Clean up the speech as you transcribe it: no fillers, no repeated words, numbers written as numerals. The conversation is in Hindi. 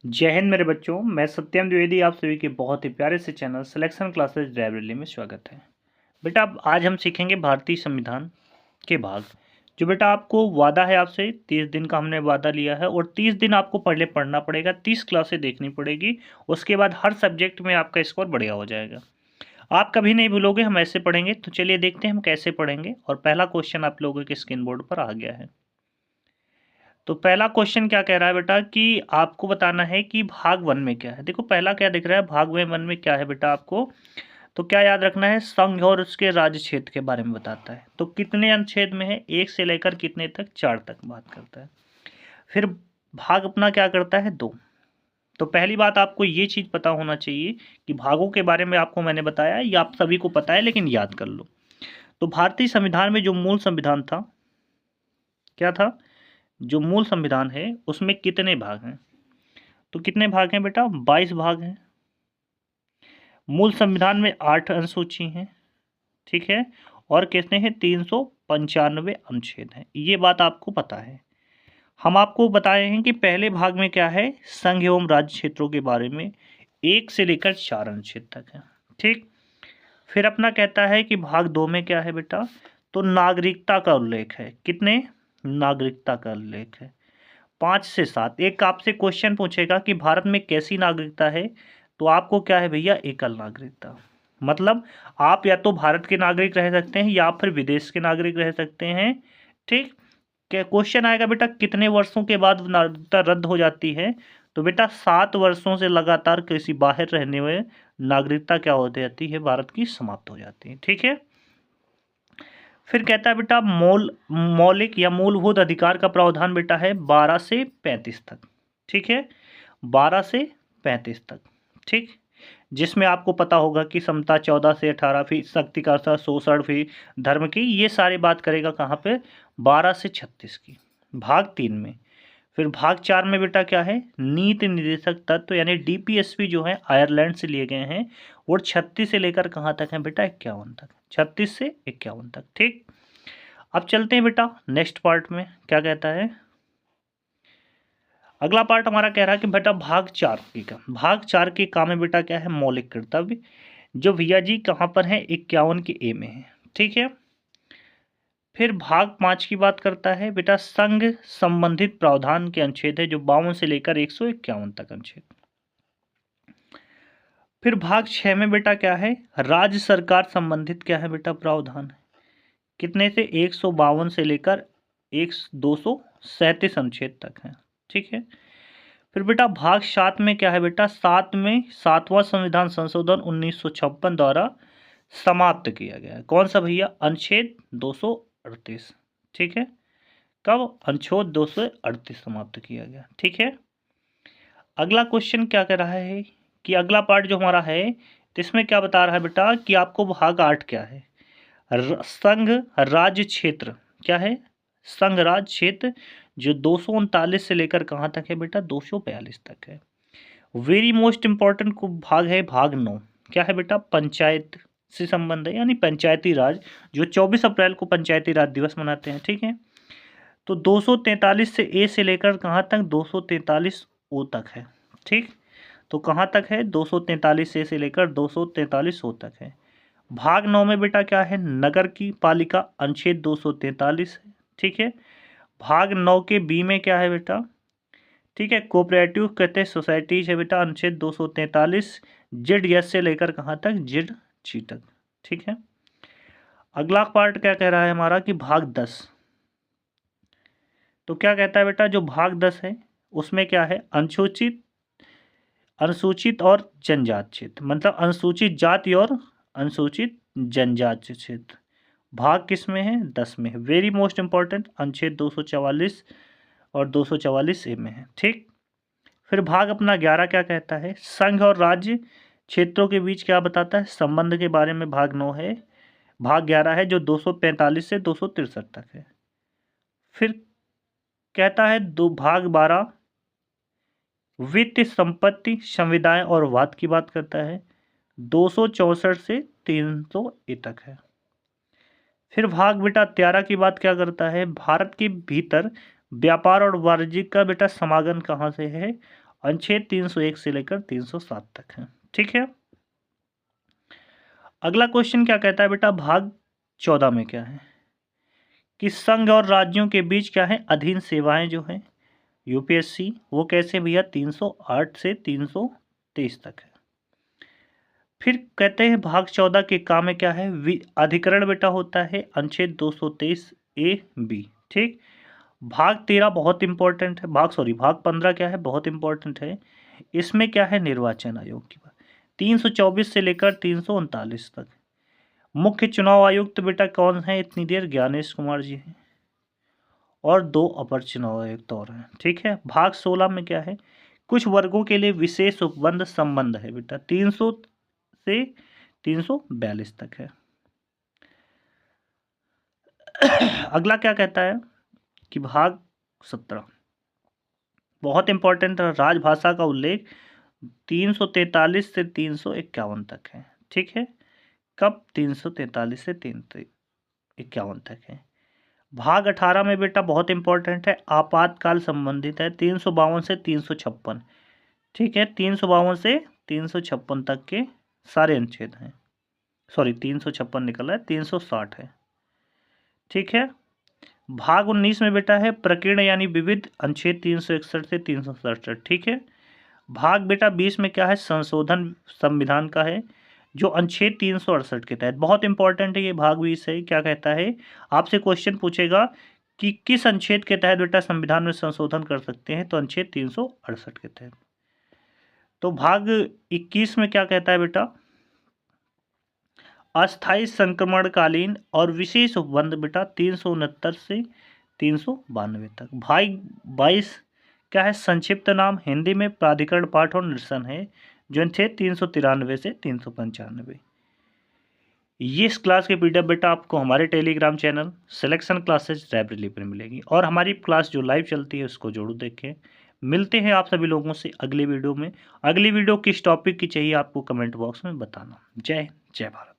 जय हिंद मेरे बच्चों। मैं सत्यम द्विवेदी आप सभी के बहुत ही प्यारे से चैनल सिलेक्शन क्लासेस लाइब्रेरी में स्वागत है। बेटा अब आज हम सीखेंगे भारतीय संविधान के भाग। जो बेटा आपको वादा है आपसे 30 दिन का हमने वादा लिया है और 30 दिन आपको पहले पढ़ना पड़ेगा, 30 क्लासें देखनी पड़ेगी। उसके बाद हर सब्जेक्ट में आपका स्कोर बढ़िया हो जाएगा। आप कभी नहीं भूलोगे, हम ऐसे पढ़ेंगे। तो चलिए देखते हैं हम कैसे पढ़ेंगे। और पहला क्वेश्चन आप लोगों के स्क्रीन बोर्ड पर आ गया है। तो पहला क्वेश्चन क्या कह रहा है बेटा कि आपको बताना है कि भाग वन में क्या है। देखो पहला क्या दिख रहा है, भाग वन में क्या है बेटा आपको। तो क्या याद रखना है, संघ और उसके राज्य क्षेत्र के बारे में बताता है। तो कितने अनुच्छेद में है, 1 से लेकर कितने तक, 4 तक बात करता है। फिर भाग अपना क्या करता है, 2। तो पहली बात आपको ये चीज़ पता होना चाहिए कि भागों के बारे में आपको मैंने बताया, ये आप सभी को पता है लेकिन याद कर लो। तो भारतीय संविधान में जो मूल संविधान था, क्या था, जो मूल संविधान है उसमें कितने भाग हैं। तो कितने भाग हैं बेटा, 22 भाग हैं। मूल संविधान में 8 अनुसूची हैं, ठीक है। और कितने हैं, 395 अनुच्छेद हैं। ये बात आपको पता है। हम आपको बताए हैं कि पहले भाग में क्या है, संघ एवं राज्य क्षेत्रों के बारे में 1 से लेकर 4 अनुच्छेद तक है, ठीक। फिर अपना कहता है कि भाग 2 में क्या है बेटा, तो नागरिकता का उल्लेख है। कितने, नागरिकता का उल्लेख है 5 से 7। एक आपसे क्वेश्चन पूछेगा कि भारत में कैसी नागरिकता है, तो आपको क्या है भैया, एकल नागरिकता। मतलब आप या तो भारत के नागरिक रह सकते हैं या फिर विदेश के नागरिक रह सकते हैं, ठीक। क्या क्वेश्चन आएगा बेटा, कितने वर्षों के बाद नागरिकता रद्द हो जाती है। तो बेटा 7 वर्षों से लगातार किसी बाहर रहने में नागरिकता क्या हो जाती है, भारत की समाप्त हो जाती है, ठीक है। फिर कहता है बेटा मौलिक या मूलभूत अधिकार का प्रावधान बेटा है 12 से 35 तक, ठीक है। 12 से 35 तक, ठीक। जिसमें आपको पता होगा कि समता 14 से 18 शक्ति का अर्थ, शोषण धर्म की, ये सारी बात करेगा कहाँ पे, 12 से 36 की, भाग 3 में। फिर भाग 4 में बेटा क्या है, नीति निर्देशक तत्व यानी डीपीएसपी जो है आयरलैंड से लिए गए हैं। और 36 से लेकर कहाँ तक है बेटा, 51 तक, 36 से 51 तक, ठीक। अब चलते हैं बेटा नेक्स्ट पार्ट में, क्या कहता है। अगला पार्ट हमारा कह रहा है कि बेटा भाग 4 की का, भाग 4 के काम में बेटा क्या है, मौलिक कर्तव्य, जो भैया जी कहाँ पर है, 51 के ए में है, ठीक है। फिर भाग 5 की बात करता है बेटा, संघ संबंधित प्रावधान के अनुच्छेद है जो 52 से लेकर 151 तक अनुच्छेद। फिर भाग 6 में बेटा क्या है, राज्य सरकार संबंधित क्या है बेटा, प्रावधान है। कितने से, 152 से लेकर 237 अनुच्छेद तक है, ठीक है। फिर बेटा भाग 7 में क्या है बेटा, 7 में 7वां संविधान संशोधन 1956 द्वारा समाप्त किया गया है। कौन सा भैया, अनुच्छेद 238, ठीक है। कब, अनुच्छेद 238 समाप्त किया गया, ठीक है। अगला क्वेश्चन क्या कह रहा है कि अगला पार्ट जो हमारा है, तो इसमें क्या बता रहा है बेटा कि आपको भाग 8 क्या है, संघ राज्य क्षेत्र क्या है, संघ राज्य क्षेत्र, जो 239 से लेकर कहाँ तक है बेटा, 242 तक है। वेरी मोस्ट इंपॉर्टेंट को भाग है भाग 9, क्या है बेटा, पंचायत से संबंध है, यानी पंचायती राज, जो 24 अप्रैल को पंचायती राज दिवस मनाते हैं, ठीक है। तो 243 से ए से लेकर कहाँ तक, 243 ओ तक है, ठीक। तो कहाँ तक है, 243 ए से लेकर 243 ओ तक है। भाग 9 में बेटा क्या है, नगर की पालिका, अनुच्छेद 243 है, ठीक है। भाग 9 के बी में क्या है बेटा, ठीक है, कोऑपरेटिव कहते हैं सोसाइटीज है बेटा, अनुच्छेद 243, जेड यस से लेकर कहाँ तक, जेड ची तक, ठीक है। अगला पार्ट क्या कह रहा है हमारा कि भाग 10। तो क्या कहता है बेटा, जो भाग 10 है उसमें क्या है, अनुसूचित अनुसूचित और जनजाति क्षेत्र, मतलब अनुसूचित जाति और अनुसूचित जनजाति क्षेत्र। भाग किस में है, 10 में है। वेरी मोस्ट इंपॉर्टेंट, अनुच्छेद 244 और 244 ए में है, ठीक। फिर भाग अपना 11 क्या कहता है, संघ और राज्य क्षेत्रों के बीच क्या बताता है, संबंध के बारे में भाग 9 है। भाग 11 है जो 245 से 263 तक है। फिर कहता है दो भाग 12 वित्त संपत्ति संविदाएं और वाद की बात करता है, 264 से 300 ए तक है। फिर भाग बेटा 13 की बात क्या करता है, भारत के भीतर व्यापार और वाणिज्य का बेटा समागम कहाँ से है, अनुच्छेद 301 से लेकर 307 तक है। ठीक है। अगला क्वेश्चन क्या कहता है बेटा, भाग 14 में क्या है कि संघ और राज्यों के बीच क्या है, अधीन सेवाएं जो है यूपीएससी, वो कैसे भैया 308 से 323 तक है। फिर कहते हैं भाग 14 के काम में क्या है, अधिकरण बेटा होता है अनुच्छेद 223A(b). ठीक। भाग 13 बहुत इंपॉर्टेंट है, भाग 15 क्या है, बहुत इंपॉर्टेंट है। इसमें क्या है, निर्वाचन आयोग की बात, 324 से लेकर 339 तक। मुख्य चुनाव आयुक्त बेटा कौन है इतनी देर, ज्ञानेश कुमार जी हैं, और 2 अपर चुनाव आयुक्त और हैं। ठीक है। भाग 16 में क्या है, कुछ वर्गों के लिए विशेष उपबंध संबंध है बेटा, 300 से 342 तक है। अगला क्या कहता है कि भाग 17 बहुत इंपॉर्टेंट है, राजभाषा का उल्लेख 343 से 351 तक है। ठीक है। कब, 343 से 351 तक है। भाग 18 में बेटा बहुत इंपॉर्टेंट है, आपातकाल संबंधित है, 352 से 356। ठीक है। 352 से 356 तक के सारे अनुच्छेद हैं, सॉरी 356 निकला है, 360 है। ठीक है। भाग 19 में बेटा है प्रकीर्ण यानी विविध, अनुच्छेद 361 से 367। ठीक है। भाग बेटा 20 में क्या है, संशोधन संविधान का है, जो अनुच्छेद 368 के तहत, बहुत इंपॉर्टेंट है ये भाग 20 है। क्या कहता है, आपसे क्वेश्चन पूछेगा कि किस अनुच्छेद के तहत बेटा संविधान में संशोधन कर सकते हैं, तो अनुच्छेद 368 के तहत। तो भाग 21 में क्या कहता है बेटा, अस्थायी संक्रमणकालीन और विशेष उपबंध बेटा 369 से 392 तक। भाग 22 क्या है, संक्षिप्त नाम, हिंदी में प्राधिकरण पाठ और निरसन है, जो अनुच्छेद 393 से 395। ये इस क्लास के पीडीएफ बेटा आपको हमारे Telegram channel selection classes library पर मिलेगी, और हमारी क्लास जो लाइव चलती है उसको जरूर देखें। मिलते हैं आप सभी लोगों से अगली वीडियो में। अगली वीडियो किस टॉपिक की चाहिए आपको कमेंट बॉक्स में बताना। जय हिंद, जय भारत।